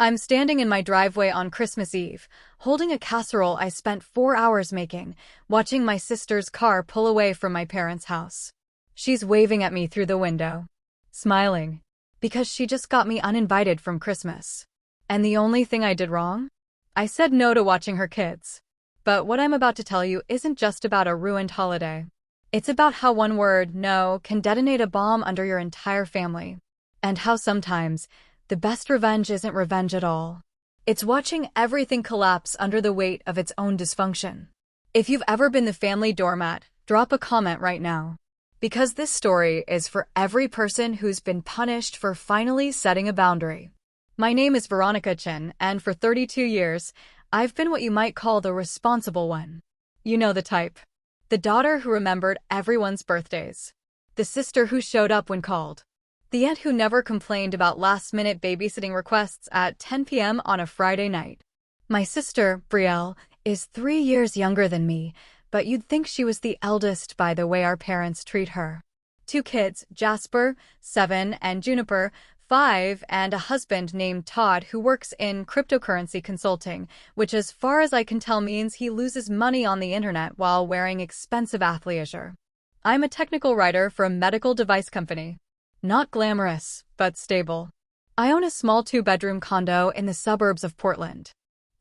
I'm standing in my driveway on Christmas Eve, holding a casserole I spent 4 hours making, watching my sister's car pull away from my parents' house. She's waving at me through the window, smiling, because she just got me uninvited from Christmas. And the only thing I did wrong? I said no to watching her kids. But what I'm about to tell you isn't just about a ruined holiday. It's about how one word, no, can detonate a bomb under your entire family. And how sometimes, the best revenge isn't revenge at all. It's watching everything collapse under the weight of its own dysfunction. If you've ever been the family doormat, drop a comment right now. Because this story is for every person who's been punished for finally setting a boundary. My name is Veronica Chin, and for 32 years, I've been what you might call the responsible one. You know the type. The daughter who remembered everyone's birthdays. The sister who showed up when called. The aunt who never complained about last-minute babysitting requests at 10 p.m. on a Friday night. My sister, Brielle, is 3 years younger than me, but you'd think she was the eldest by the way our parents treat her. 2 kids, Jasper, 7, and Juniper, 5, and a husband named Todd who works in cryptocurrency consulting, which as far as I can tell means he loses money on the internet while wearing expensive athleisure. I'm a technical writer for a medical device company. Not glamorous, but stable. I own a small 2-bedroom condo in the suburbs of Portland.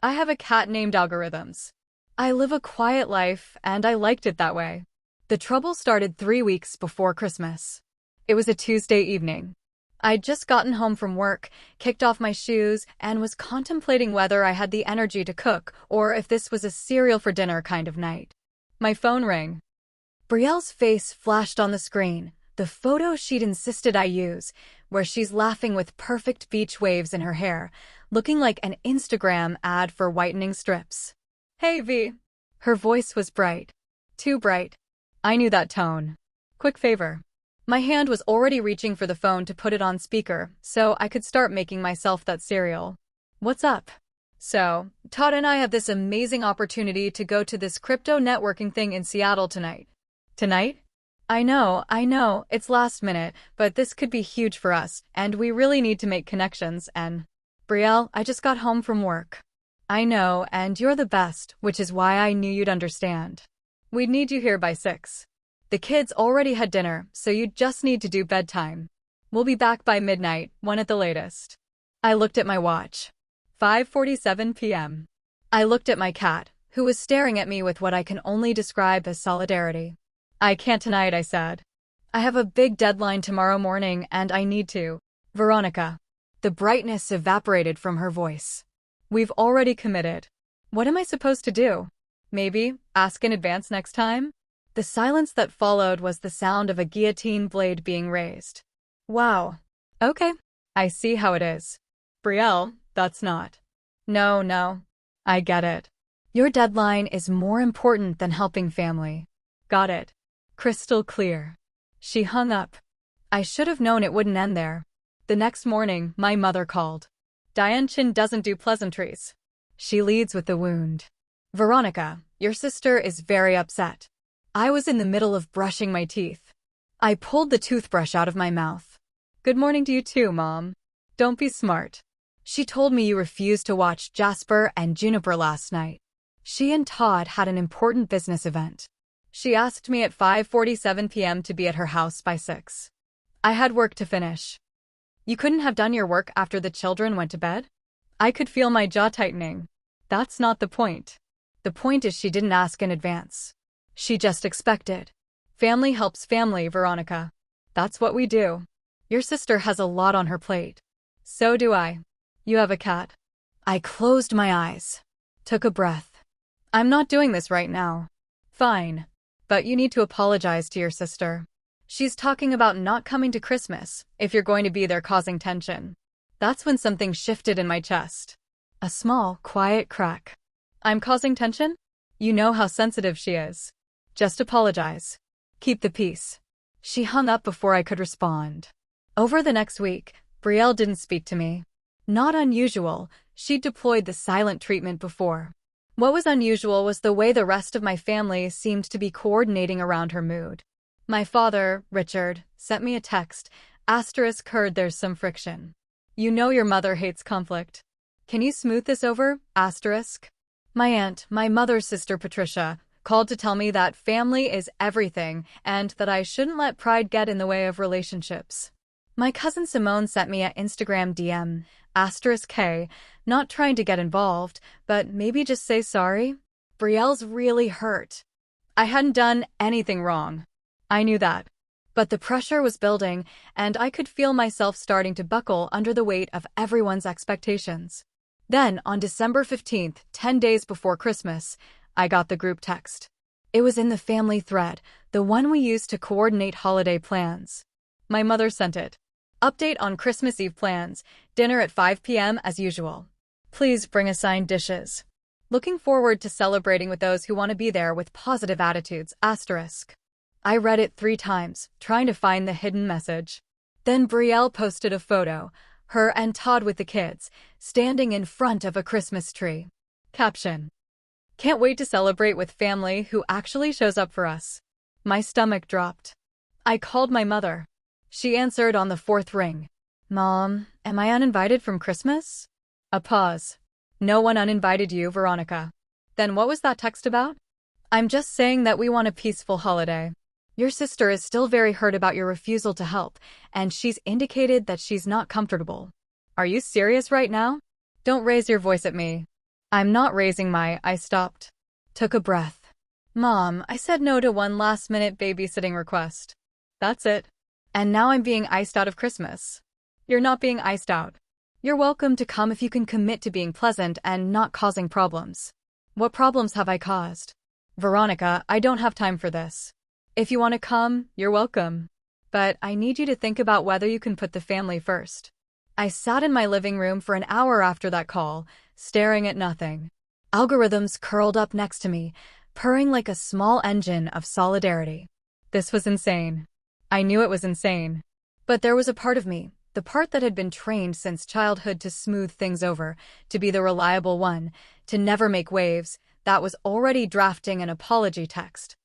I have a cat named Algorithms. I live a quiet life, and I liked it that way. The trouble started 3 weeks before Christmas. It was a Tuesday evening. I'd just gotten home from work, kicked off my shoes, and was contemplating whether I had the energy to cook or if this was a cereal for dinner kind of night. My phone rang. Brielle's face flashed on the screen, the photo she'd insisted I use, where she's laughing with perfect beach waves in her hair, looking like an Instagram ad for whitening strips. Hey, V. Her voice was bright. Too bright. I knew that tone. Quick favor. My hand was already reaching for the phone to put it on speaker, so I could start making myself that cereal. What's up? So, Todd and I have this amazing opportunity to go to this crypto networking thing in Seattle tonight. Tonight? I know, it's last minute, but this could be huge for us, and we really need to make connections, and... Brielle, I just got home from work. I know, and you're the best, which is why I knew you'd understand. We'd need you here by 6. The kids already had dinner, so you just need to do bedtime. We'll be back by midnight, 1 at the latest. I looked at my watch. 5:47 p.m. I looked at my cat, who was staring at me with what I can only describe as solidarity. I can't tonight, I said. I have a big deadline tomorrow morning and I need to. Veronica. The brightness evaporated from her voice. We've already committed. What am I supposed to do? Maybe ask in advance next time? The silence that followed was the sound of a guillotine blade being raised. Wow. Okay. I see how it is. Brielle, that's not. No. I get it. Your deadline is more important than helping family. Got it. Crystal clear. She hung up. I should have known it wouldn't end there. The next morning, my mother called. Diane Chin doesn't do pleasantries. She leads with the wound. Veronica, your sister is very upset. I was in the middle of brushing my teeth. I pulled the toothbrush out of my mouth. Good morning to you too, Mom. Don't be smart. She told me you refused to watch Jasper and Juniper last night. She and Todd had an important business event. She asked me at 5:47 p.m. to be at her house by 6. I had work to finish. You couldn't have done your work after the children went to bed? I could feel my jaw tightening. That's not the point. The point is she didn't ask in advance. She just expected. Family helps family, Veronica. That's what we do. Your sister has a lot on her plate. So do I. You have a cat. I closed my eyes. Took a breath. I'm not doing this right now. Fine. But you need to apologize to your sister. She's talking about not coming to Christmas if you're going to be there causing tension. That's when something shifted in my chest. A small, quiet crack. I'm causing tension? You know how sensitive she is. Just apologize. Keep the peace. She hung up before I could respond. Over the next week, Brielle didn't speak to me. Not unusual, she'd deployed the silent treatment before. What was unusual was the way the rest of my family seemed to be coordinating around her mood. My father, Richard, sent me a text, *heard there's some friction. You know your mother hates conflict. Can you smooth this over? Asterisk. My aunt, my mother's sister Patricia, called to tell me that family is everything and that I shouldn't let pride get in the way of relationships. My cousin Simone sent me an Instagram DM, *K, not trying to get involved, but maybe just say sorry. Brielle's really hurt. I hadn't done anything wrong. I knew that. But the pressure was building, and I could feel myself starting to buckle under the weight of everyone's expectations. Then, on December 15th, 10 days before Christmas, I got the group text. It was in the family thread, the one we used to coordinate holiday plans. My mother sent it. Update on Christmas Eve plans, dinner at 5 p.m. as usual. Please bring assigned dishes. Looking forward to celebrating with those who want to be there with positive attitudes, asterisk. I read it 3 times, trying to find the hidden message. Then Brielle posted a photo, her and Todd with the kids, standing in front of a Christmas tree. Caption: Can't wait to celebrate with family who actually shows up for us. My stomach dropped. I called my mother. She answered on the 4th ring. Mom, am I uninvited from Christmas? A pause. No one uninvited you, Veronica. Then what was that text about? I'm just saying that we want a peaceful holiday. Your sister is still very hurt about your refusal to help, and she's indicated that she's not comfortable. Are you serious right now? Don't raise your voice at me. I'm not raising I stopped. Took a breath. Mom, I said no to one last-minute babysitting request. That's it. And now I'm being iced out of Christmas. You're not being iced out. You're welcome to come if you can commit to being pleasant and not causing problems. What problems have I caused? Veronica, I don't have time for this. If you want to come, you're welcome. But I need you to think about whether you can put the family first. I sat in my living room for an hour after that call, staring at nothing. Algorithms curled up next to me, purring like a small engine of solidarity. This was insane. I knew it was insane. But there was a part of me, the part that had been trained since childhood to smooth things over, to be the reliable one, to never make waves, that was already drafting an apology text.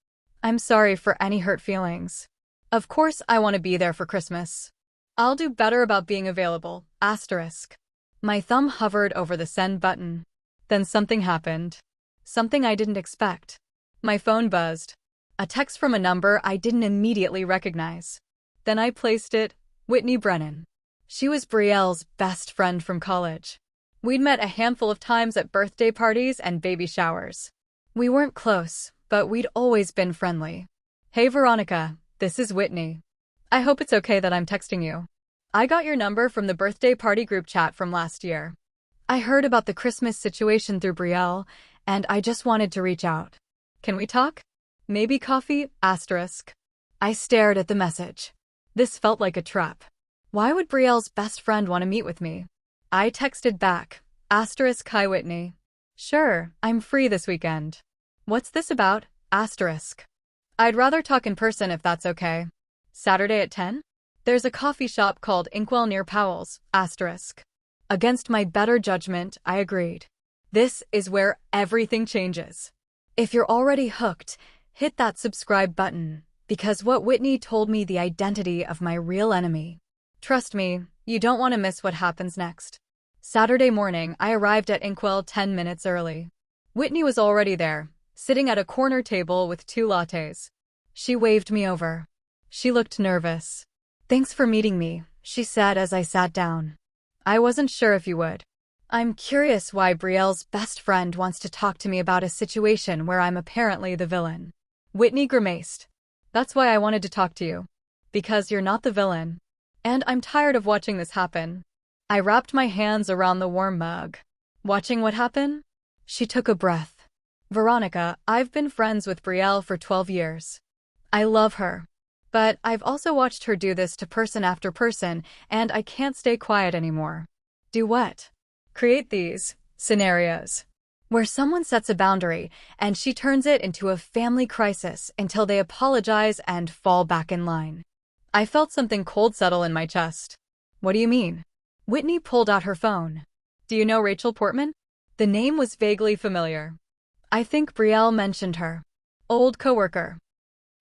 I'm sorry for any hurt feelings. Of course I want to be there for Christmas. I'll do better about being available, asterisk. My thumb hovered over the send button. Then something happened. Something I didn't expect. My phone buzzed. A text from a number I didn't immediately recognize. Then I placed it, Whitney Brennan. She was Brielle's best friend from college. We'd met a handful of times at birthday parties and baby showers. We weren't close, but we'd always been friendly. Hey Veronica, this is Whitney. I hope it's okay that I'm texting you. I got your number from the birthday party group chat from last year. I heard about the Christmas situation through Brielle, and I just wanted to reach out. Can we talk? Maybe coffee, asterisk. I stared at the message. This felt like a trap. Why would Brielle's best friend want to meet with me? I texted back, asterisk hi Whitney. Sure, I'm free this weekend. What's this about? Asterisk. I'd rather talk in person if that's okay. Saturday at 10? There's a coffee shop called Inkwell near Powell's, asterisk. Against my better judgment, I agreed. This is where everything changes. If you're already hooked, hit that subscribe button, because what Whitney told me the identity of my real enemy. Trust me, you don't want to miss what happens next. Saturday morning, I arrived at Inkwell 10 minutes early. Whitney was already there, sitting at a corner table with 2 lattes. She waved me over. She looked nervous. Thanks for meeting me, she said as I sat down. I wasn't sure if you would. I'm curious why Brielle's best friend wants to talk to me about a situation where I'm apparently the villain. Whitney grimaced. That's why I wanted to talk to you. Because you're not the villain. And I'm tired of watching this happen. I wrapped my hands around the warm mug. Watching what happened? She took a breath. Veronica, I've been friends with Brielle for 12 years. I love her. But I've also watched her do this to person after person, and I can't stay quiet anymore. Do what? Create these scenarios where someone sets a boundary and she turns it into a family crisis until they apologize and fall back in line. I felt something cold settle in my chest. What do you mean? Whitney pulled out her phone. Do you know Rachel Portman? The name was vaguely familiar. I think Brielle mentioned her. Old coworker.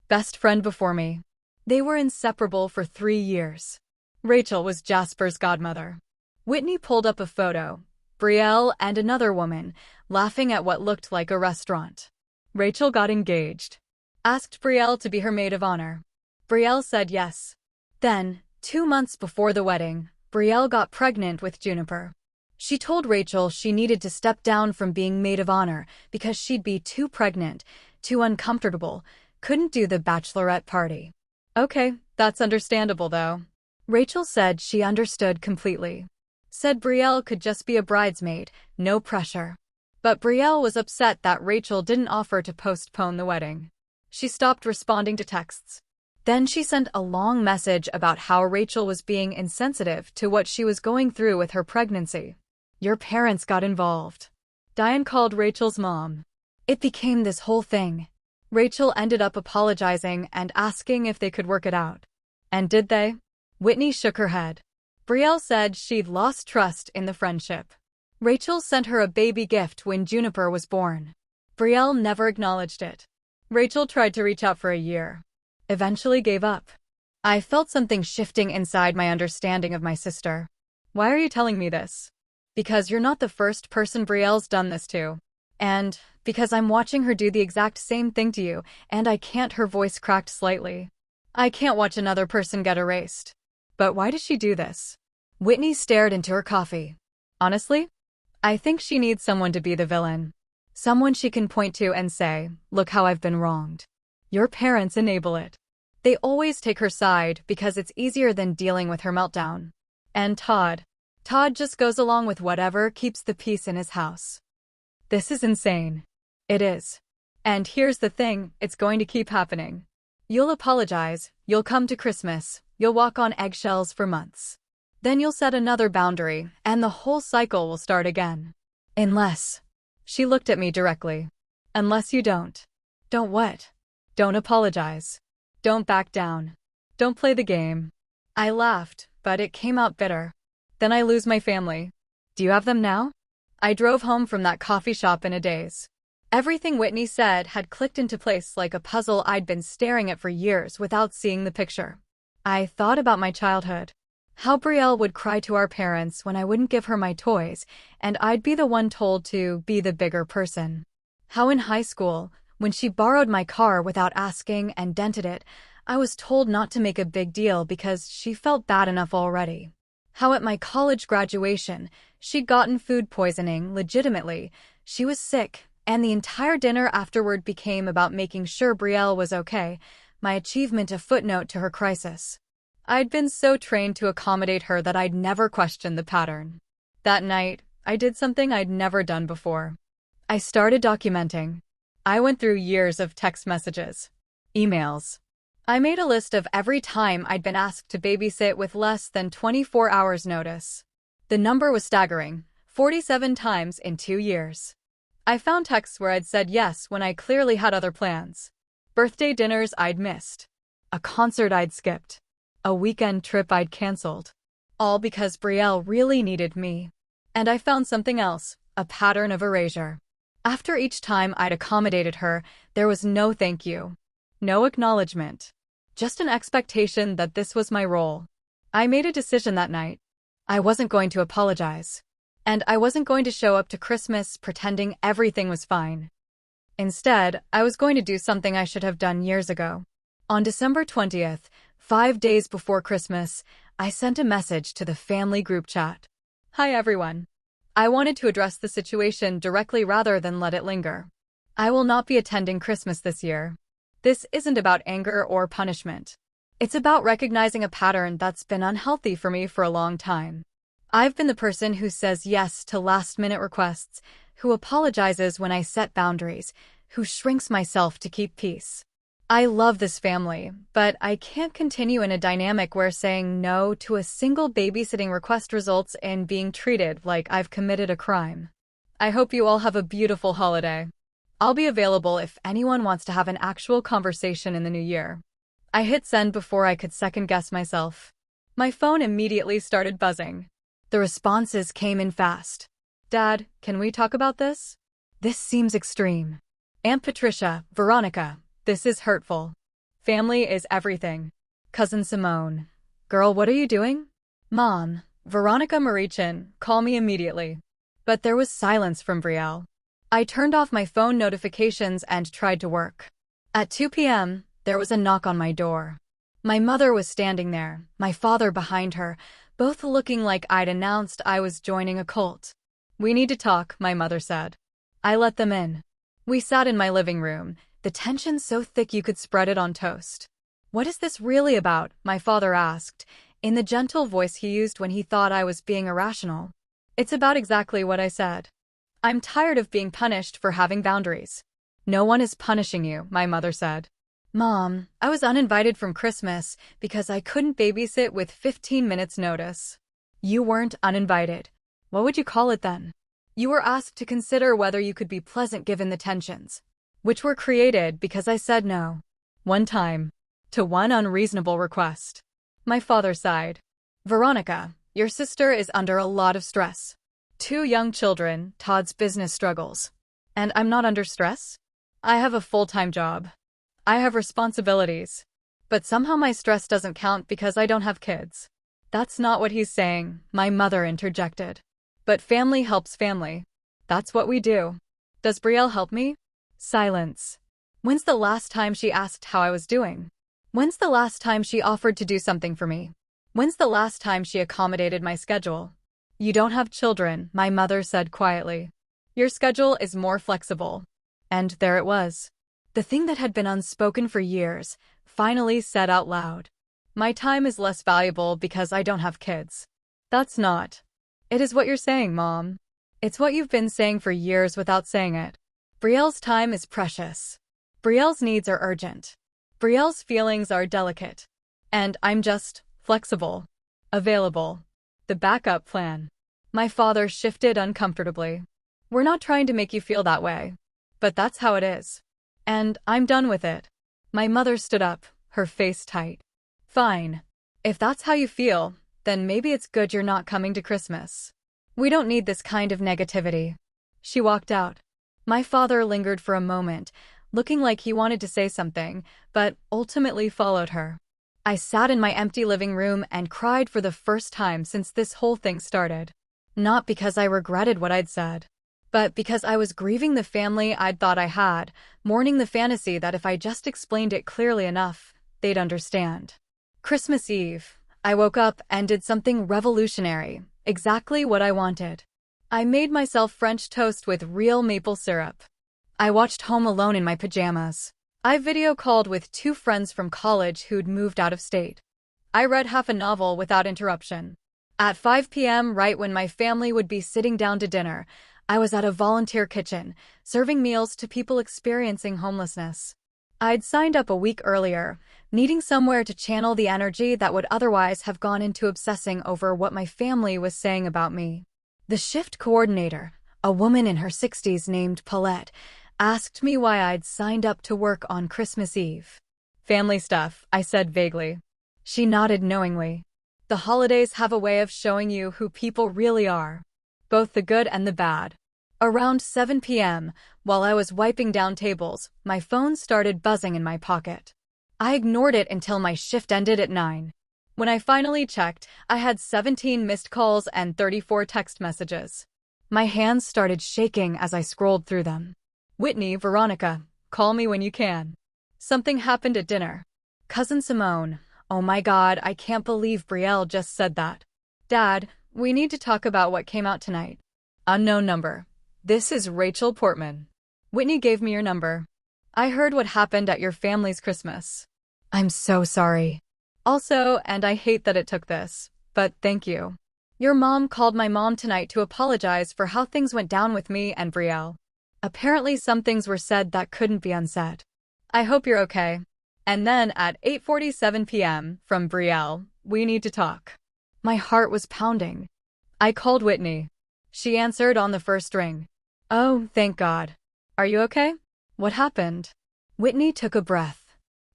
Best friend before me. They were inseparable for 3 years. Rachel was Jasper's godmother. Whitney pulled up a photo. Brielle and another woman, laughing at what looked like a restaurant. Rachel got engaged. Asked Brielle to be her maid of honor. Brielle said yes. Then, 2 months before the wedding, Brielle got pregnant with Juniper. She told Rachel she needed to step down from being maid of honor because she'd be too pregnant, too uncomfortable, couldn't do the bachelorette party. Okay, that's understandable though. Rachel said she understood completely. Said Brielle could just be a bridesmaid, no pressure. But Brielle was upset that Rachel didn't offer to postpone the wedding. She stopped responding to texts. Then she sent a long message about how Rachel was being insensitive to what she was going through with her pregnancy. Your parents got involved. Diane called Rachel's mom. It became this whole thing. Rachel ended up apologizing and asking if they could work it out. And did they? Whitney shook her head. Brielle said she'd lost trust in the friendship. Rachel sent her a baby gift when Juniper was born. Brielle never acknowledged it. Rachel tried to reach out for a year. Eventually gave up. I felt something shifting inside my understanding of my sister. Why are you telling me this? Because you're not the first person Brielle's done this to. And because I'm watching her do the exact same thing to you, and I can't. Her voice cracked slightly. I can't watch another person get erased. But why does she do this? Whitney stared into her coffee. Honestly, I think she needs someone to be the villain. Someone she can point to and say, look how I've been wronged. Your parents enable it. They always take her side because it's easier than dealing with her meltdown. And Todd just goes along with whatever keeps the peace in his house. This is insane. It is. And here's the thing, it's going to keep happening. You'll apologize, you'll come to Christmas, you'll walk on eggshells for months. Then you'll set another boundary, and the whole cycle will start again. Unless. She looked at me directly. Unless you don't. Don't what? Don't apologize. Don't back down. Don't play the game. I laughed, but it came out bitter. Then I lose my family. Do you have them now? I drove home from that coffee shop in a daze. Everything Whitney said had clicked into place like a puzzle I'd been staring at for years without seeing the picture. I thought about my childhood. How Brielle would cry to our parents when I wouldn't give her my toys, and I'd be the one told to be the bigger person. How in high school, when she borrowed my car without asking and dented it, I was told not to make a big deal because she felt bad enough already. How at my college graduation, she'd gotten food poisoning legitimately, she was sick, and the entire dinner afterward became about making sure Brielle was okay, my achievement a footnote to her crisis. I'd been so trained to accommodate her that I'd never questioned the pattern. That night, I did something I'd never done before. I started documenting. I went through years of text messages, emails. I made a list of every time I'd been asked to babysit with less than 24 hours notice. The number was staggering, 47 times in 2 years. I found texts where I'd said yes when I clearly had other plans. Birthday dinners I'd missed. A concert I'd skipped. A weekend trip I'd canceled. All because Brielle really needed me. And I found something else, a pattern of erasure. After each time I'd accommodated her, there was no thank you. No acknowledgement. Just an expectation that this was my role. I made a decision that night. I wasn't going to apologize. And I wasn't going to show up to Christmas pretending everything was fine. Instead, I was going to do something I should have done years ago. On December 20th, 5 days before Christmas, I sent a message to the family group chat. Hi everyone. I wanted to address the situation directly rather than let it linger. I will not be attending Christmas this year. This isn't about anger or punishment. It's about recognizing a pattern that's been unhealthy for me for a long time. I've been the person who says yes to last-minute requests, who apologizes when I set boundaries, who shrinks myself to keep peace. I love this family, but I can't continue in a dynamic where saying no to a single babysitting request results in being treated like I've committed a crime. I hope you all have a beautiful holiday. I'll be available if anyone wants to have an actual conversation in the new year. I hit send before I could second-guess myself. My phone immediately started buzzing. The responses came in fast. Dad, can we talk about this? This seems extreme. Aunt Patricia, Veronica, this is hurtful. Family is everything. Cousin Simone. Girl, what are you doing? Mom, Veronica Marichin, call me immediately. But there was silence from Brielle. I turned off my phone notifications and tried to work. At 2 p.m., there was a knock on my door. My mother was standing there, my father behind her, both looking like I'd announced I was joining a cult. "We need to talk," my mother said. I let them in. We sat in my living room, the tension so thick you could spread it on toast. "What is this really about?" my father asked, in the gentle voice he used when he thought I was being irrational. "It's about exactly what I said. I'm tired of being punished for having boundaries." "No one is punishing you," my mother said. "Mom, I was uninvited from Christmas because I couldn't babysit with 15 minutes notice." "You weren't uninvited. What would you call it then? You were asked to consider whether you could be pleasant given the tensions, which were created because I said no. One time. To one unreasonable request." My father sighed. "Veronica, your sister is under a lot of stress. 2 young children, Todd's business struggles. And I'm not under stress? I have a full-time job. I have responsibilities. But somehow my stress doesn't count because I don't have kids." "That's not what he's saying," my mother interjected. "But family helps family. That's what we do." "Does Brielle help me?" Silence. When's the last time she asked how I was doing? When's the last time she offered to do something for me? When's the last time she accommodated my schedule? "You don't have children," my mother said quietly. "Your schedule is more flexible." And there it was. The thing that had been unspoken for years, finally said out loud. "My time is less valuable because I don't have kids." That's not. It is what you're saying, Mom. It's what you've been saying for years without saying it. Brielle's time is precious. Brielle's needs are urgent. Brielle's feelings are delicate. And I'm just flexible. Available. The backup plan. My father shifted uncomfortably. "We're not trying to make you feel that way. But that's how it is. And I'm done with it." My mother stood up, her face tight. "Fine. If that's how you feel, then maybe it's good you're not coming to Christmas. We don't need this kind of negativity." She walked out. My father lingered for a moment, looking like he wanted to say something, but ultimately followed her. I sat in my empty living room and cried for the first time since this whole thing started. Not because I regretted what I'd said, but because I was grieving the family I'd thought I had, mourning the fantasy that if I just explained it clearly enough, they'd understand. Christmas Eve, I woke up and did something revolutionary, exactly what I wanted. I made myself French toast with real maple syrup. I watched Home Alone in my pajamas. I video called with 2 friends from college who'd moved out of state. I read half a novel without interruption. At 5 p.m., right when my family would be sitting down to dinner, I was at a volunteer kitchen, serving meals to people experiencing homelessness. I'd signed up a week earlier, needing somewhere to channel the energy that would otherwise have gone into obsessing over what my family was saying about me. The shift coordinator, a woman in her 60s named Paulette, asked me why I'd signed up to work on Christmas Eve. "Family stuff," I said vaguely. She nodded knowingly. "The holidays have a way of showing you who people really are. Both the good and the bad." Around 7 p.m., while I was wiping down tables, my phone started buzzing in my pocket. I ignored it until my shift ended at 9. When I finally checked, I had 17 missed calls and 34 text messages. My hands started shaking as I scrolled through them. "Whitney, Veronica, call me when you can. Something happened at dinner. Cousin Simone, oh my God, I can't believe Brielle just said that. Dad, we need to talk about what came out tonight. Unknown number. This is Rachel Portman. Whitney gave me your number. I heard what happened at your family's Christmas. I'm so sorry. Also, and I hate that it took this, but thank you. Your mom called my mom tonight to apologize for how things went down with me and Brielle. Apparently some things were said that couldn't be unsaid. I hope you're okay." And then at 8:47 p.m., from Brielle, "We need to talk." My heart was pounding. I called Whitney. She answered on the first ring. "Oh, thank God. Are you okay? What happened?" Whitney took a breath.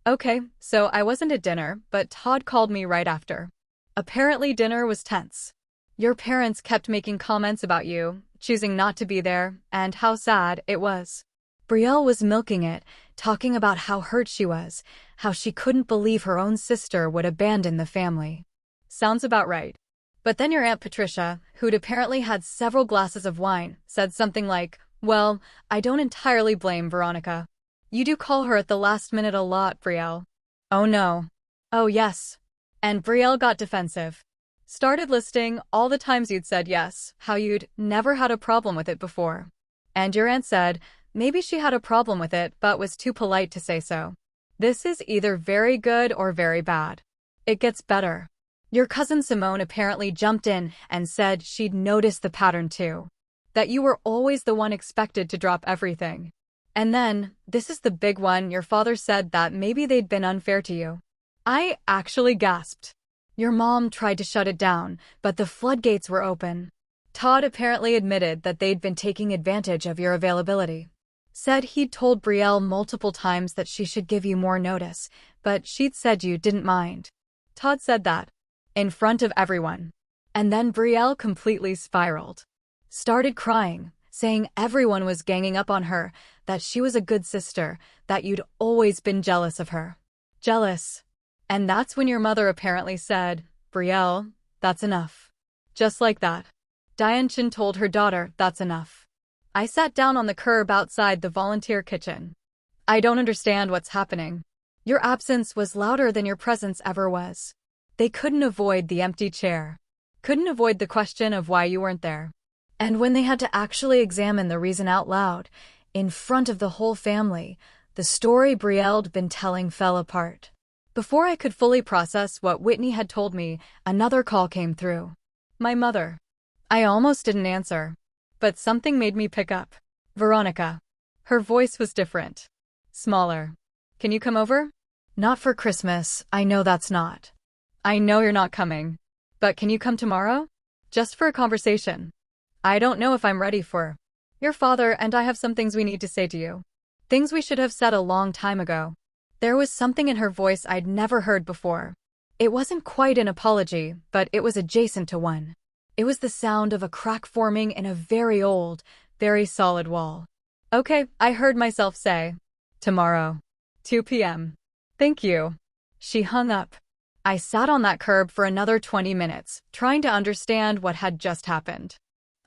"Okay, so I wasn't at dinner, but Todd called me right after. Apparently dinner was tense. Your parents kept making comments about you, choosing not to be there, and how sad it was." Brielle was milking it, talking about how hurt she was, how she couldn't believe her own sister would abandon the family. Sounds about right. But then your Aunt Patricia, who'd apparently had several glasses of wine, said something like, "Well, I don't entirely blame Veronica. You do call her at the last minute a lot, Brielle." "Oh no." "Oh yes." And Brielle got defensive. Started listing all the times you'd said yes, how you'd never had a problem with it before. And your aunt said maybe she had a problem with it but was too polite to say so. This is either very good or very bad. It gets better. Your cousin Simone apparently jumped in and said she'd noticed the pattern too. That you were always the one expected to drop everything. And then, this is the big one, your father said that maybe they'd been unfair to you. I actually gasped. Your mom tried to shut it down, but the floodgates were open. Todd apparently admitted that they'd been taking advantage of your availability. Said he'd told Brielle multiple times that she should give you more notice, but she'd said you didn't mind. Todd said that. In front of everyone. And then Brielle completely spiraled. Started crying, saying everyone was ganging up on her, that she was a good sister, that you'd always been jealous of her. Jealous. And that's when your mother apparently said, "Brielle, that's enough." Just like that. Diane Chin told her daughter, "That's enough." I sat down on the curb outside the volunteer kitchen. I don't understand what's happening. Your absence was louder than your presence ever was. They couldn't avoid the empty chair. Couldn't avoid the question of why you weren't there. And when they had to actually examine the reason out loud, in front of the whole family, the story Brielle'd been telling fell apart. Before I could fully process what Whitney had told me, another call came through. My mother. I almost didn't answer. But something made me pick up. Veronica. Her voice was different. Smaller. "Can you come over?" "Not for Christmas, I know that's not." "I know you're not coming. But can you come tomorrow? Just for a conversation. I don't know if I'm ready for. Your father and I have some things we need to say to you. Things we should have said a long time ago." There was something in her voice I'd never heard before. It wasn't quite an apology, but it was adjacent to one. It was the sound of a crack forming in a very old, very solid wall. "Okay," I heard myself say. "Tomorrow. 2 p.m. Thank you." She hung up. I sat on that curb for another 20 minutes, trying to understand what had just happened.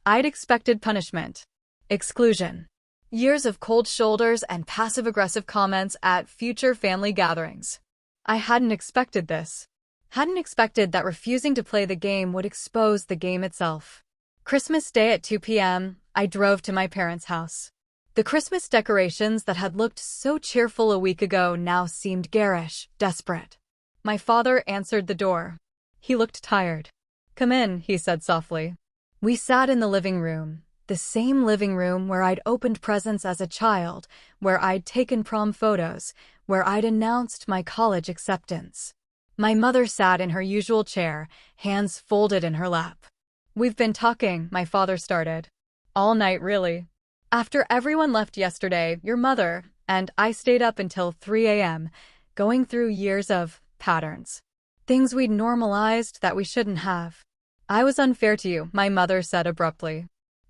I'd expected punishment. Exclusion. Years of cold shoulders and passive-aggressive comments at future family gatherings. I hadn't expected this. Hadn't expected that refusing to play the game would expose the game itself. Christmas Day at 2 p.m., I drove to my parents' house. The Christmas decorations that had looked so cheerful a week ago now seemed garish, desperate. My father answered the door. He looked tired. "Come in," he said softly. We sat in the living room, the same living room where I'd opened presents as a child, where I'd taken prom photos, where I'd announced my college acceptance. My mother sat in her usual chair, hands folded in her lap. "We've been talking," my father started. "All night, really. After everyone left yesterday, your mother and I stayed up until 3 a.m., going through years of patterns. Things we'd normalized that we shouldn't have. I was unfair to you," my mother said abruptly.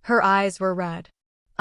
Her eyes were red.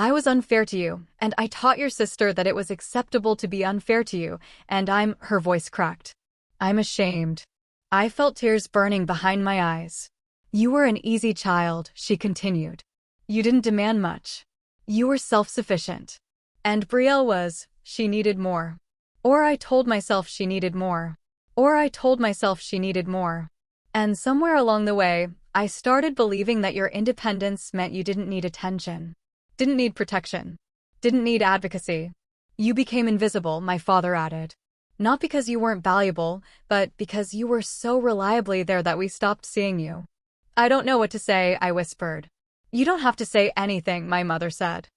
"I was unfair to you, and I taught your sister that it was acceptable to be unfair to you, and her voice cracked. "I'm ashamed." I felt tears burning behind my eyes. "You were an easy child," she continued. "You didn't demand much. You were self-sufficient. And Brielle was, she needed more. Or I told myself she needed more. Or I told myself she needed more. And somewhere along the way, I started believing that your independence meant you didn't need attention. Didn't need protection. Didn't need advocacy. You became invisible," my father added. "Not because you weren't valuable, but because you were so reliably there that we stopped seeing you." "I don't know what to say," I whispered. "You don't have to say anything," my mother said.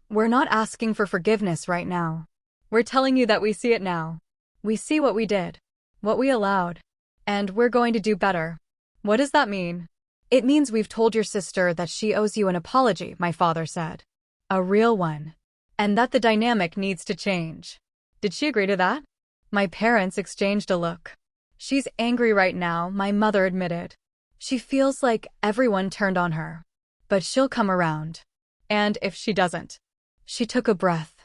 We're not asking for forgiveness right now. We're telling you that we see it now. We see what we did. What we allowed. And we're going to do better." "What does that mean?" "It means we've told your sister that she owes you an apology," my father said. "A real one. And that the dynamic needs to change." "Did she agree to that?" My parents exchanged a look. "She's angry right now," my mother admitted. "She feels like everyone turned on her. But she'll come around. And if she doesn't." She took a breath.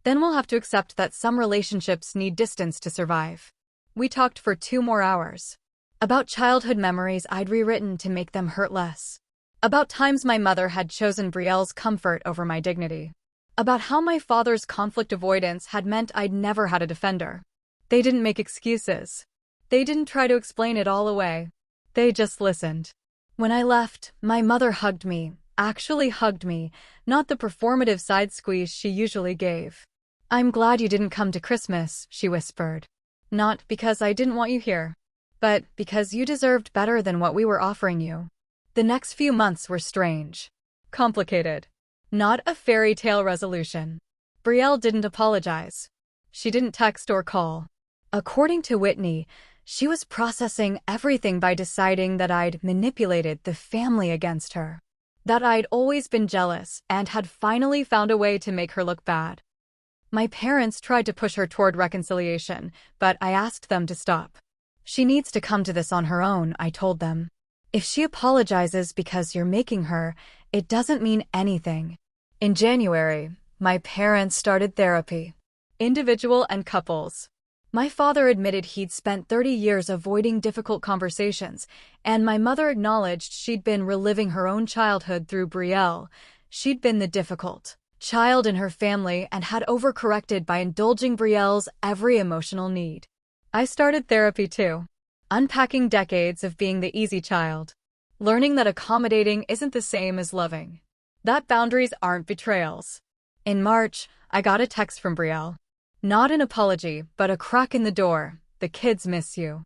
"Then we'll have to accept that some relationships need distance to survive." We talked for 2 more hours. About childhood memories I'd rewritten to make them hurt less. About times my mother had chosen Brielle's comfort over my dignity. About how my father's conflict avoidance had meant I'd never had a defender. They didn't make excuses. They didn't try to explain it all away. They just listened. When I left, my mother hugged me, actually hugged me, not the performative side squeeze she usually gave. "I'm glad you didn't come to Christmas," she whispered. "Not because I didn't want you here, but because you deserved better than what we were offering you." The next few months were strange. Complicated. Not a fairy tale resolution. Brielle didn't apologize. She didn't text or call. According to Whitney, she was processing everything by deciding that I'd manipulated the family against her. That I'd always been jealous and had finally found a way to make her look bad. My parents tried to push her toward reconciliation, but I asked them to stop. "She needs to come to this on her own," I told them. "If she apologizes because you're making her, it doesn't mean anything." In January, my parents started therapy. Individual and couples. My father admitted he'd spent 30 years avoiding difficult conversations, and my mother acknowledged she'd been reliving her own childhood through Brielle. She'd been the difficult child in her family and had overcorrected by indulging Brielle's every emotional need. I started therapy too. Unpacking decades of being the easy child. Learning that accommodating isn't the same as loving. That boundaries aren't betrayals. In March, I got a text from Brielle. Not an apology, but a crack in the door. "The kids miss you."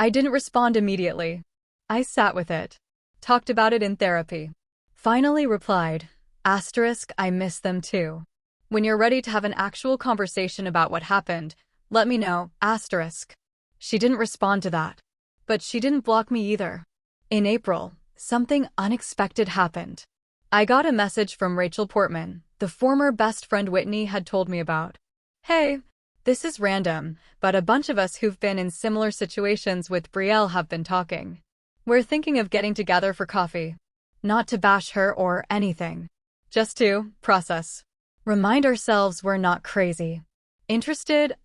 I didn't respond immediately. I sat with it. Talked about it in therapy. Finally replied, "I miss them too. When you're ready to have an actual conversation about what happened, let me know, She didn't respond to that. But she didn't block me either. In April, something unexpected happened. I got a message from Rachel Portman, the former best friend Whitney had told me about. "Hey, this is random, but a bunch of us who've been in similar situations with Brielle have been talking. We're thinking of getting together for coffee. Not to bash her or anything. Just to process. Remind ourselves we're not crazy. Interested?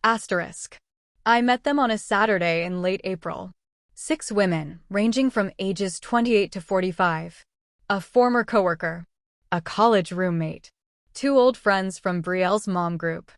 I met them on a Saturday in late April. 6 women, ranging from ages 28 to 45. A former coworker. A college roommate. 2 old friends from Brielle's mom group.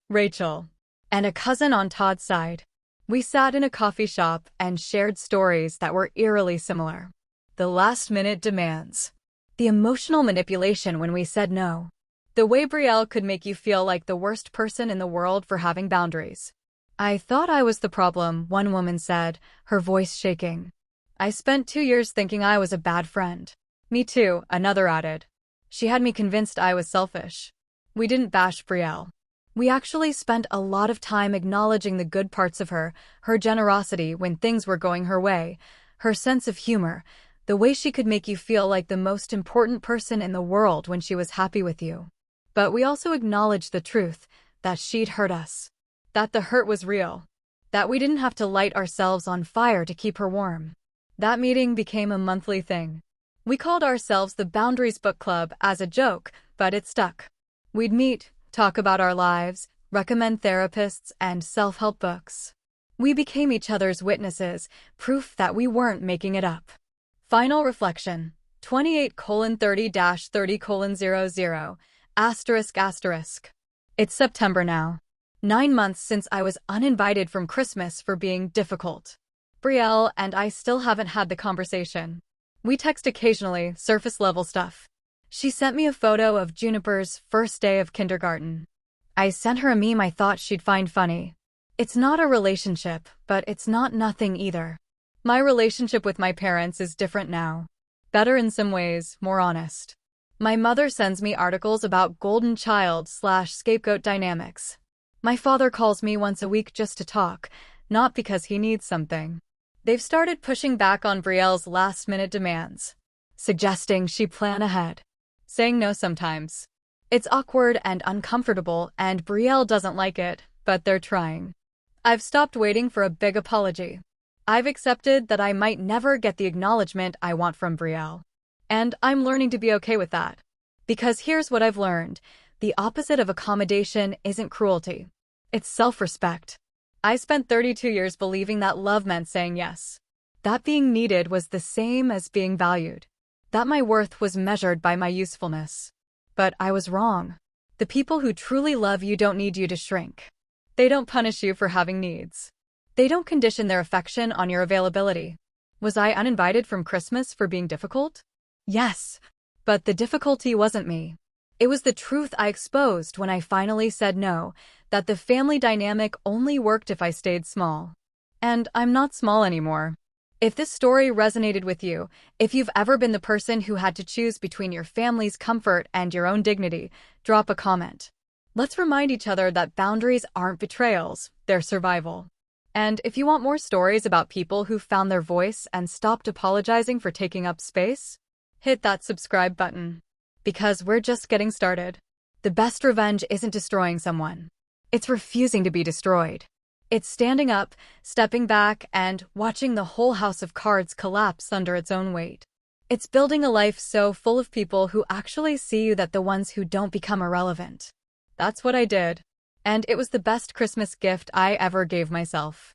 Rachel. And a cousin on Todd's side. We sat in a coffee shop and shared stories that were eerily similar. The last-minute demands. The emotional manipulation when we said no. The way Brielle could make you feel like the worst person in the world for having boundaries. "I thought I was the problem," one woman said, her voice shaking. "I spent 2 years thinking I was a bad friend." "Me too," another added. "She had me convinced I was selfish." We didn't bash Brielle. We actually spent a lot of time acknowledging the good parts of her generosity when things were going her way, her sense of humor, the way she could make you feel like the most important person in the world when she was happy with you. But we also acknowledged the truth, that she'd hurt us. That the hurt was real. That we didn't have to light ourselves on fire to keep her warm. That meeting became a monthly thing. We called ourselves the Boundaries Book Club as a joke, but it stuck. We'd meet, talk about our lives, recommend therapists and self-help books. We became each other's witnesses, proof that we weren't making it up. Final reflection. 28:30-30:00. It's September now. 9 months since I was uninvited from Christmas for being difficult. Brielle and I still haven't had the conversation. We text occasionally, surface-level stuff. She sent me a photo of Juniper's first day of kindergarten. I sent her a meme I thought she'd find funny. It's not a relationship, but it's not nothing either. My relationship with my parents is different now. Better in some ways, more honest. My mother sends me articles about golden child/scapegoat dynamics. My father calls me once a week just to talk, not because he needs something. They've started pushing back on Brielle's last-minute demands, suggesting she plan ahead, saying no sometimes. It's awkward and uncomfortable, and Brielle doesn't like it, but they're trying. I've stopped waiting for a big apology. I've accepted that I might never get the acknowledgement I want from Brielle. And I'm learning to be okay with that. Because here's what I've learned. The opposite of accommodation isn't cruelty. It's self-respect. I spent 32 years believing that love meant saying yes. That being needed was the same as being valued. That my worth was measured by my usefulness. But I was wrong. The people who truly love you don't need you to shrink. They don't punish you for having needs. They don't condition their affection on your availability. Was I uninvited from Christmas for being difficult? Yes. But the difficulty wasn't me. It was the truth I exposed when I finally said no, that the family dynamic only worked if I stayed small. And I'm not small anymore. If this story resonated with you, if you've ever been the person who had to choose between your family's comfort and your own dignity, drop a comment. Let's remind each other that boundaries aren't betrayals, they're survival. And if you want more stories about people who found their voice and stopped apologizing for taking up space, hit that subscribe button. Because we're just getting started. The best revenge isn't destroying someone. It's refusing to be destroyed. It's standing up, stepping back, and watching the whole house of cards collapse under its own weight. It's building a life so full of people who actually see you that the ones who don't become irrelevant. That's what I did. And it was the best Christmas gift I ever gave myself.